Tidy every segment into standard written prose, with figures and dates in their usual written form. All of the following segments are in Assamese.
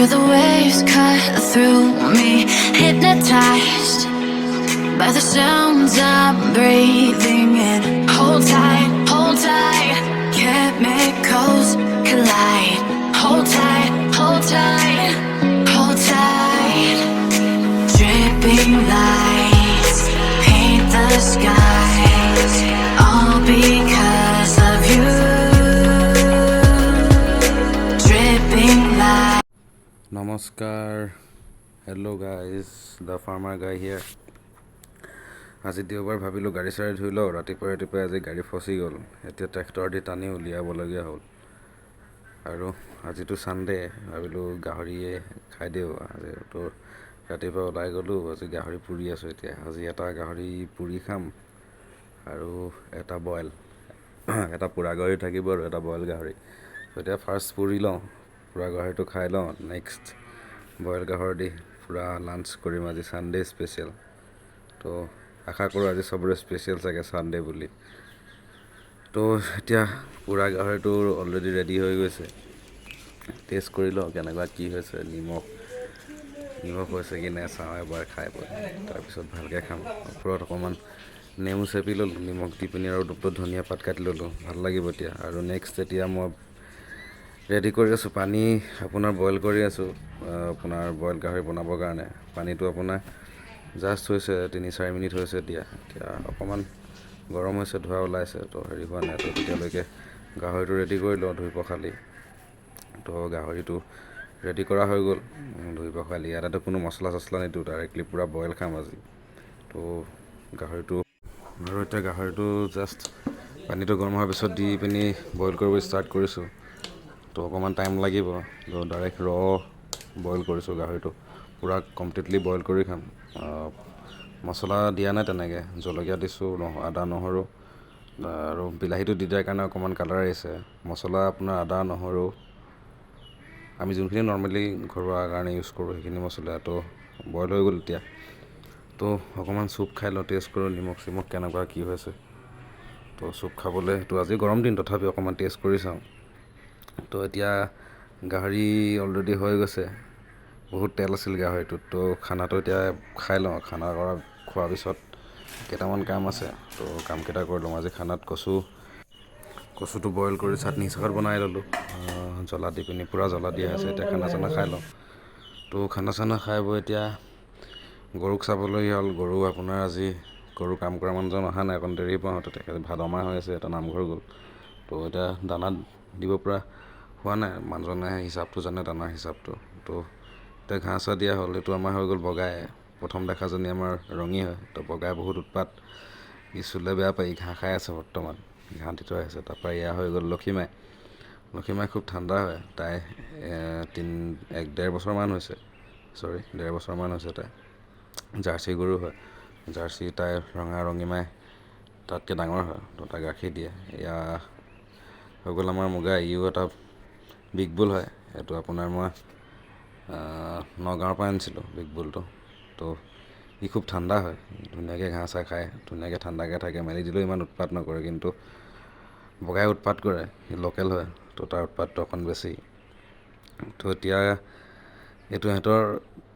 Feel the waves cut through me, hypnotized by the sounds I'm breathing in. Hold tight, chemicals collide. Hold tight, hold tight, hold tight. Dripping lights paint the skies, all because of you. Dripping lights. Namaskar, hello guys, the farmer guy here. আজি দেওবাৰ ভাবিলোঁ গাড়ী চাড়ী ধুই লওঁ, ৰাতিপুৱাই আজি গাড়ী ফচি গ'ল, এতিয়া ট্ৰেক্টৰ দি টানি উলিয়াবলগীয়া হ'ল। আৰু আজিতো ছানডে, ভাবিলোঁ গাহৰিয়ে খাই দিওঁ। আজিতো ৰাতিপুৱা ওলাই গ'লোঁ, আজি গাহৰি পুৰি আছোঁ। এতিয়া আজি এটা গাহৰি পুৰি খাম আৰু এটা বইল, এটা পোৰা গাহৰি থাকিব আৰু এটা বইল গাহৰি। এতিয়া ফাৰ্ষ্ট পুৰি লওঁ, পোৰা গাহৰিটো খাই লওঁ, নেক্সট বইল গাহৰি দি পূৰা লাঞ্চ কৰিম। আজি ছানডে স্পেচিয়েল, তো আশা কৰোঁ আজি চবৰে স্পেচিয়েল চাগে ছানডে বুলি। তো এতিয়া পোৰা গাহৰিটো অলৰেডি ৰেডি হৈ গৈছে, টেষ্ট কৰি লওঁ কেনেকুৱা কি হৈছে, নিমখ হৈছে কি নাই চাওঁ এবাৰ খাই পেলাই, তাৰপিছত ভালকৈ খাম। ওপৰত অকণমান নেমু চেপি ল'লোঁ নিমখ দি পিনি, আৰু ধনিয়া পাত কাটি ল'লোঁ, ভাল লাগিব এতিয়া। আৰু নেক্সট এতিয়া মই ৰেডি কৰি আছোঁ, পানী আপোনাৰ বইল কৰি আছোঁ, আপোনাৰ বইল গাহৰি বনাবৰ কাৰণে। পানীটো আপোনাৰ জাষ্ট হৈছে 3-4 মিনিট হৈছে। এতিয়া অকণমান গৰম হৈছে, ধোৱা ওলাইছে, তো হেৰি হোৱা নাই। তো তেতিয়ালৈকে গাহৰিটো ৰেডি কৰি লওঁ ধুই পখালি। তো গাহৰিটো ৰেডি কৰা হৈ গ'ল ধুই পখালি। ইয়াতে কোনো মছলা চছলা নিদিওঁ, ডাইৰেক্টলি পূৰা বইল খাম আজি। তো গাহৰিটো আৰু এতিয়া গাহৰিটো জাষ্ট পানীটো গৰম হোৱাৰ পিছত দি পিনি বইল কৰিব ষ্টাৰ্ট কৰিছোঁ। তো অকণমান টাইম লাগিব, তো ডাইৰেক্ট বইল কৰিছোঁ গাহৰিটো, পূৰা কমপ্লিটলি বইল কৰি খাম। মছলা দিয়া নাই তেনেকৈ, জলকীয়া দিছোঁ, আদা নহৰু, আৰু বিলাহীটো দি দিয়াৰ কাৰণে অকণমান কালাৰ আহিছে। মছলা আপোনাৰ আদা নহৰু, আমি যোনখিনি নৰ্মেলি ঘৰুৱা কাৰণে ইউজ কৰোঁ সেইখিনি মছলা। তো বইল হৈ গ'ল এতিয়া, তো অকণমান চুপ খাই লওঁ, টেষ্ট কৰোঁ নিমখ চিমখ কেনেকুৱা কি হৈছে। তো চুপ খাবলৈ, তো আজি গৰম দিন তথাপি অকণমান টেষ্ট কৰি চাওঁ। তো এতিয়া গাহৰি অলৰেডি হৈ গৈছে, বহুত তেল আছিল গাহৰিটোত। তো খানাটো এতিয়া খাই লওঁ, খোৱাৰ পিছত কেইটামান কাম আছে, তো কামকেইটা কৰি লওঁ। আজি খানাত কচুটো বইল কৰি চাটনি চাকত বনাই ল'লোঁ, জ্বলা দি পিনি, পূৰা জ্বলা দিয়া আছে। এতিয়া খানা চানা খাই লওঁ। তো খানা চানা খাই বৈ এতিয়া গৰুক চাবলৈ হ'ল। গৰু আপোনাৰ আজি কাম কৰা মানুহজন অহা নাই, অকণ দেৰি পাওঁতে, তেখেতে ভাদ মাহ হৈ আছে, এটা নামঘৰ গ'ল। তো এতিয়া দানা দিব পৰা হোৱা নাই, মানুহজনে হিচাপটো জানে দানাৰ হিচাপটো। তো এতিয়া ঘাঁহ চাহ দিয়া হ'ল। এইটো আমাৰ হৈ গ'ল বগাই, প্ৰথম দেখাজনী আমাৰ ৰঙী হয়। তো বগাই বহুত উৎপাত, ই চুলে বেয়া পায়, ঘাঁহ খাই আছে বৰ্তমান, ঘাঁহ দি থৈ আছে। তাৰপৰা এয়া হৈ গ'ল লক্ষীমাই খুব ঠাণ্ডা হয়, তাই 1.5 বছৰমান হৈছে, 1.5 বছৰমান হৈছে তাই। জাৰ্চি গৰু হয়, জাৰ্চি তাই ৰঙীমাই তাতকৈ ডাঙৰ হয়, তো তাই গাখীৰ দিয়ে। এয়া হৈ গ'ল আমাৰ মুগা, ইও এটা বিগ বুল হয়। এইটো আপোনাৰ মই নগাঁৱৰ পৰা আনিছিলোঁ বিগ বুলটো। তো ই খুব ঠাণ্ডা হয়, ধুনীয়াকৈ ঘাঁহ চাহ খায়, ধুনীয়াকৈ ঠাণ্ডাকৈ থাকে, মেলি দিলেও ইমান উৎপাত নকৰে। কিন্তু বগাই উৎপাত কৰে, সি লোকেল হয়, তো তাৰ উৎপাতটো অকণ বেছি। তো এতিয়া এইটো সিহঁতৰ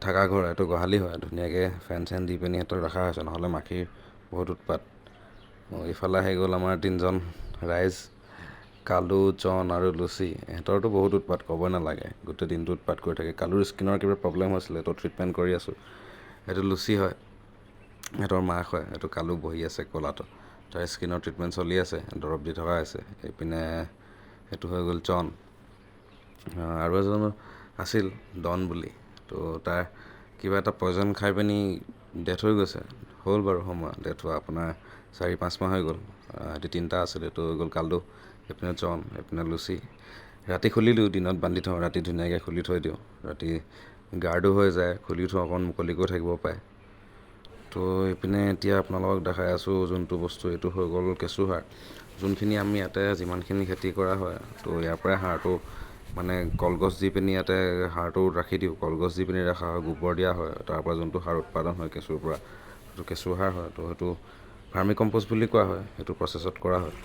থাকা ঘৰ, এইটো গোহালি হয়, ধুনীয়াকৈ ফেন চেন দি পিনি সিহঁতক ৰখা হৈছে, নহ'লে মাখিৰ বহুত উৎপাত। ইফালে আহি গ'ল আমাৰ 3জন ৰাইজ, কালু, জন আৰু লুচি। সিহঁতৰতো বহুত উৎপাত, ক'ব নালাগে, গোটেই দিনটো উৎপাত কৰি থাকে। কালুৰ স্কিনৰ কিবা প্ৰব্লেম হৈছিলে, তো ট্ৰিটমেণ্ট কৰি আছোঁ। এইটো লুচি হয়, সিহঁতৰ মাক হয়। এইটো কালু বহি আছে ক'লাটো, তাৰ স্কিনৰ ট্ৰিটমেণ্ট চলি আছে, দৰৱ দি থকা হৈছে। এইপিনে সেইটো হৈ গ'ল জন। আৰু এজন আছিল ডন বুলি, তো তাৰ কিবা এটা পয়জন খাই পিনি ডেথ হৈ গৈছে, হ'ল বাৰু সময় ডেথ হোৱা, আপোনাৰ 4-5 মাহ হৈ গ'ল। সিহঁতি 3টা আছিল, এইটো হৈ গ'ল কালু, এইপিনে জন, এইপিনে লুচি। ৰাতি খুলি দিওঁ, দিনত বান্ধি থওঁ, ৰাতি ধুনীয়াকৈ খুলি থৈ দিওঁ। ৰাতি গাৰ্ডো হৈ যায়, খুলি থওঁ, অকণ মুকলিকৈ থাকিব পাৰে। তো এইপিনে এতিয়া আপোনালোকক দেখাই আছোঁ যোনটো বস্তু, এইটো হৈ গ'ল কেঁচুসাৰ। যোনখিনি আমি ইয়াতে যিমানখিনি খেতি কৰা হয়, তো ইয়াৰ পৰাই সাৰটো, মানে কলগছ দি পিনি ইয়াতে সাৰটো ৰাখি দিওঁ, কলগছ দি পিনি ৰখা হয়, গোবৰ দিয়া হয়, তাৰপৰা যোনটো সাৰ উৎপাদন হয় কেঁচুৰ পৰা, সেইটো কেঁচুসাৰ হয়। তো সেইটো ভাৰ্মি কম্প'ষ্ট বুলি কোৱা হয়, সেইটো প্ৰচেছত কৰা হয়।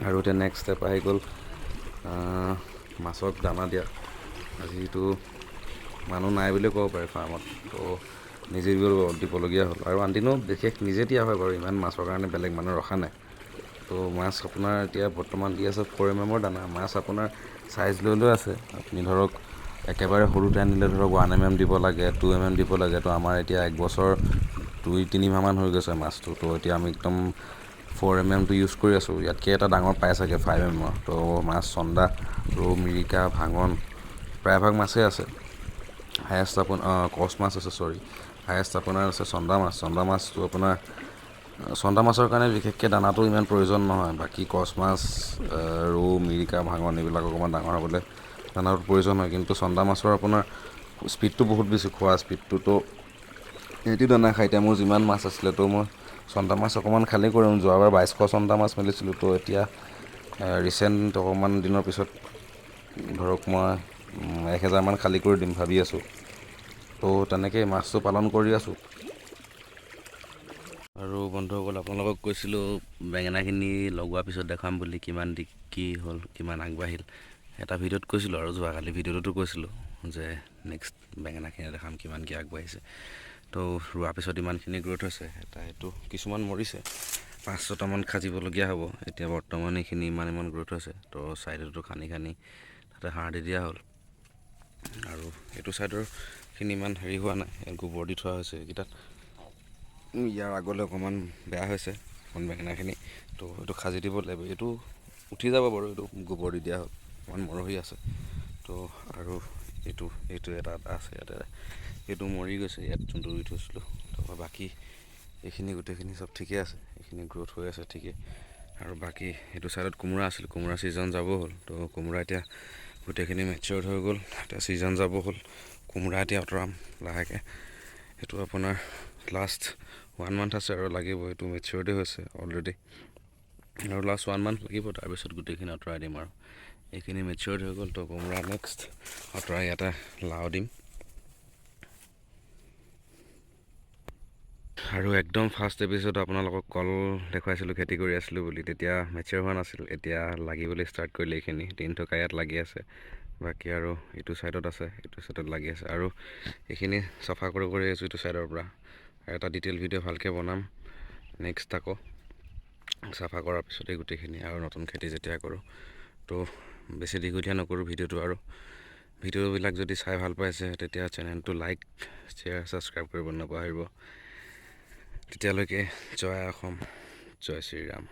আৰু এতিয়া নেক্সট ষ্টেপ আহি গ'ল মাছক দানা দিয়া। আজিতো মানুহ নাই বুলিয়ে ক'ব পাৰে ফাৰ্মত, তো নিজে দিবলগীয়া হ'ল। আৰু আনদিনো বিশেষ নিজে দিয়া হয় বাৰু, ইমান মাছৰ কাৰণে বেলেগ মানুহ ৰখা নাই। তো মাছ আপোনাৰ এতিয়া বৰ্তমান দি আছে 4 mm দানা। মাছ আপোনাৰ চাইজ লৈ লৈ আছে। আপুনি ধৰক একেবাৰে সৰুতে আনিলে ধৰক 1 mm দিব লাগে, 2 mm দিব লাগে। তো আমাৰ এতিয়া 1 বছৰ 2-3 মাহমান হৈ গৈছে মাছটো। তো এতিয়া আমি একদম 4 mm টো ইউজ কৰি আছোঁ। ইয়াতকৈ এটা ডাঙৰ পাই চাগে 5 mm। তো মাছ চন্দা, ৰৌ, মিৰিকা, ভাঙন প্ৰায়ভাগ মাছেই আছে। হায়েষ্ট কচ মাছ আছে, হায়েষ্ট আপোনাৰ আছে চন্দা মাছ। চন্দা মাছটো আপোনাৰ চন্দা মাছৰ কাৰণে বিশেষকৈ দানাটো ইমান প্ৰয়োজন নহয়। বাকী কচ মাছ, ৰৌ, মিৰিকা, ভাঙন এইবিলাক অকণমান ডাঙৰ হ'বলৈ দানাটো প্ৰয়োজন হয়। কিন্তু চন্দা মাছৰ আপোনাৰ স্পীডটো বহুত বেছি, খোৱা স্পীডটো। তো সিহঁতি দানা খায়। এতিয়া মোৰ যিমান মাছ আছিলে, তো মই চন্দা মাছ অকণমান খালী কৰিম। যোৱাবাৰ 2200 চন্দা মাছ মেলিছিলোঁ। তো এতিয়া ৰিচেণ্ট অকণমান দিনৰ পিছত ধৰক মই 1000 মান খালী কৰি দিম ভাবি আছোঁ। তো তেনেকেই মাছটো পালন কৰি আছোঁ। আৰু বন্ধুসকল, আপোনালোকক কৈছিলোঁ বেঙেনাখিনি লগোৱাৰ পিছত দেখাম বুলি, কিমান কি হ'ল, কিমান আগবাঢ়িল। এটা ভিডিঅ'ত কৈছিলোঁ, আৰু যোৱাকালি ভিডিঅ'টোতো কৈছিলোঁ যে নেক্সট বেঙেনাখিনি দেখাম কিমান কি আগবাঢ়িছে। তো ৰোৱাৰ পিছত ইমানখিনি গ্ৰ'থ হৈছে। এইটো কিছুমান মৰিছে, 5-6টামান খাজিবলগীয়া হ'ব। এতিয়া বৰ্তমান এইখিনি ইমান গ্ৰ'থ হৈছে। তো ছাইডতো খানি তাতে সাৰ দি দিয়া হ'ল। আৰু এইটো ছাইডৰখিনি ইমান হেৰি হোৱা নাই, গোবৰ দি থোৱা হৈছে। এইকেইটাত ইয়াৰ আগলৈ অকণমান বেয়া হৈছে এখন বেঙেনাখিনি। তো এইটো খাজি দিব লাগিব। এইটো উঠি যাব বাৰু, এইটো গোবৰ দি দিয়া হ'ল, অকণমান মৰহি আছে। তো আৰু এইটো এটা আছে ইয়াতে, এইটো মৰি গৈছে ইয়াত যোনটো ৰুই থৈছিলোঁ। তাৰপৰা বাকী এইখিনি গোটেইখিনি চব ঠিকে আছে, এইখিনি গ্ৰ'থ হৈ আছে ঠিকেই। আৰু বাকী এইটো ছাইডত কোমোৰা আছিল, কোমোৰা ছিজন যাব হ'ল। তো কোমোৰা এতিয়া গোটেইখিনি মেচিয়ৰ্ড হৈ গ'ল, এতিয়া ছিজন যাব হ'ল। কোমোৰা এতিয়া আঁতৰাম লাহেকৈ। সেইটো আপোনাৰ লাষ্ট 1 মান্থ আছে আৰু লাগিব। এইটো মেচিয়ৰ্ডে হৈছে অলৰেডি, আৰু লাষ্ট 1 মান্থ লাগিব। তাৰপিছত গোটেইখিনি আঁতৰাই দিম আৰু এইখিনি মেচিয়ৰ্ড হৈ গ'ল। তো কোমোৰা নেক্সট আঁতৰাই ইয়াতে লাও দিম। আৰু একদম ফাৰ্ষ্ট এপিছ'ড আপোনালোকক কল দেখুৱাইছিলোঁ খেতি কৰি আছিলোঁ বুলি, তেতিয়া মেচিয়ৰ হোৱা নাছিল। এতিয়া লাগিবলৈ ষ্টাৰ্ট কৰিলে। এইখিনি 3 থকা ইয়াত লাগি আছে। বাকী আৰু এইটো ছাইডত আছে, এইটো ছাইডত লাগি আছে। আৰু এইখিনি চাফা কৰি আছোঁ এইটো ছাইডৰ পৰা। এটা ডিটেইল ভিডিঅ' ভালকৈ বনাম নেক্সট আকৌ চাফা কৰাৰ পিছতেই গোটেইখিনি, আৰু নতুন খেতি যেতিয়া কৰোঁ। তো বেছি দীঘলীয়া নকৰোঁ ভিডিঅ'টো। আৰু ভিডিঅ'বিলাক যদি চাই ভাল পাইছে, তেতিয়া চেনেলটো লাইক, শ্বেয়াৰ, ছাবস্ক্ৰাইব কৰিব নাপাহৰিব। তেতিয়ালৈকে জয় অসম, জয় শ্ৰীৰাম।